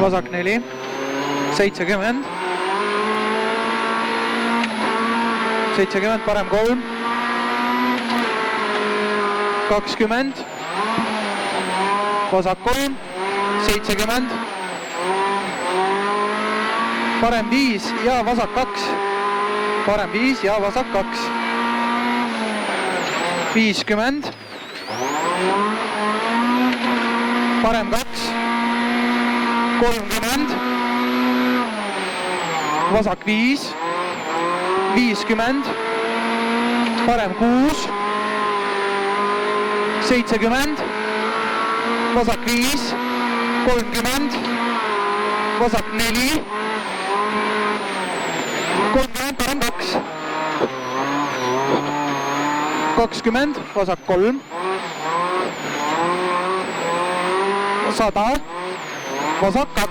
vasak 4, 70, 70, parem 3, 20, vasak 3, 70, parem 5 ja vasak 2, parem 5 ja vasak 2, 50, parem 2, 30, vasak 5, 50, parem 6, 70, vasak 5, 30, vasak 4, 30, parem 2, 20, vasak 3, 100, vasak 2,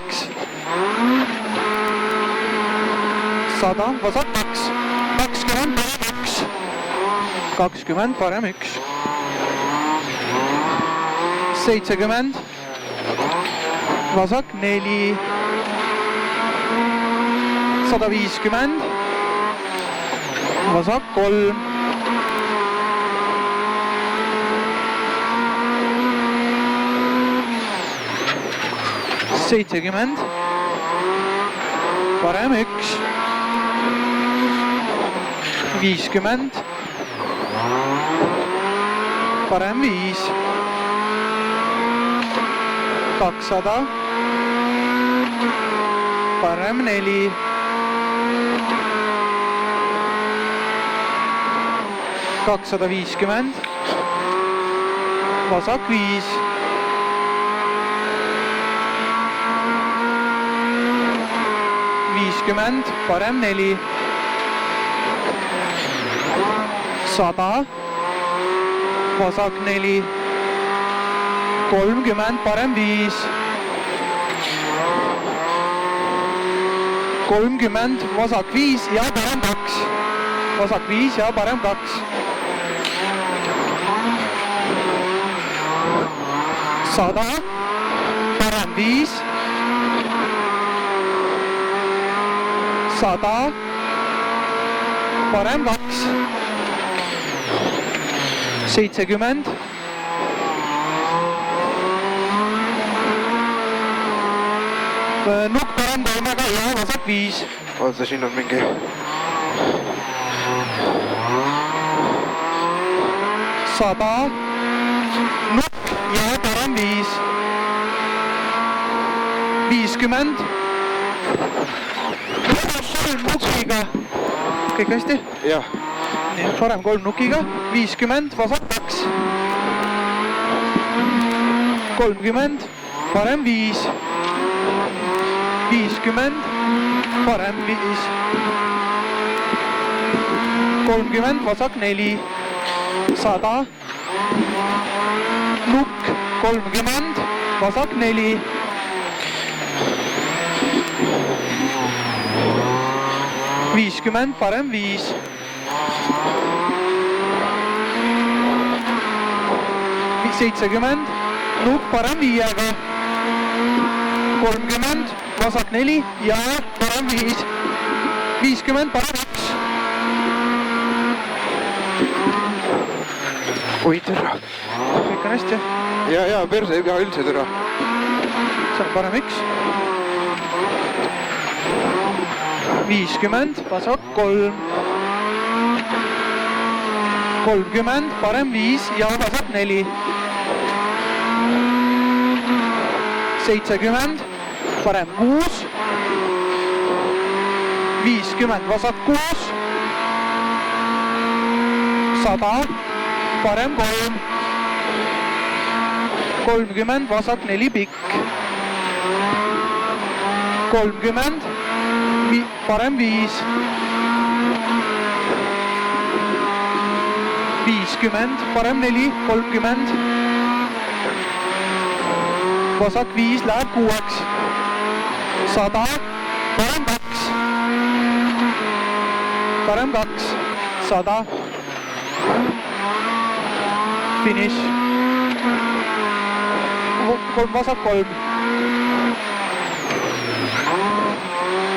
100, vasak 2, 20, parem 1, 20, parem 1, 70, vasak 4, 150, vasak 3, 70, parem 1, 50, parem 5, 200, parem 4, 250, vasak 5, 50, parem 4, 100, vasak 4, 30, parem 5, 30, vasak 5 ja parem 2, vasak 5 ja parem 2, 100, parem 5, 100, parem 2, 70, nukk parem toimega ja vasak 5. Oota, siin on mingi... 100, nukk ja parem 5, 50, nukiga, kõik hästi? Jah. Nii, parem 3 nukiga, 50, vasak 2, 30, parem 5, 50, parem 5, 30, vasak 4, 100, nukk 30, vasak 4, 50, parem 5, 70, nukk parem 5-ga, 30, vasak 4 ja parem 5, 50, parem 1. Oi, türa. Kõik on hästi? Ja, perse, ja üldse türa. See on parem 1. 50, vasak 3. 30, parem 5 ja vasak 4. 70, parem 6. 50, vasak 6. 100, parem 3. 30, vasak 4 pikk. 30, parem 5. 50, parem 4, 30. Vasak 5 läheb 6. 100, parem 2. Parem 2, 100. Finish. Vasak 3.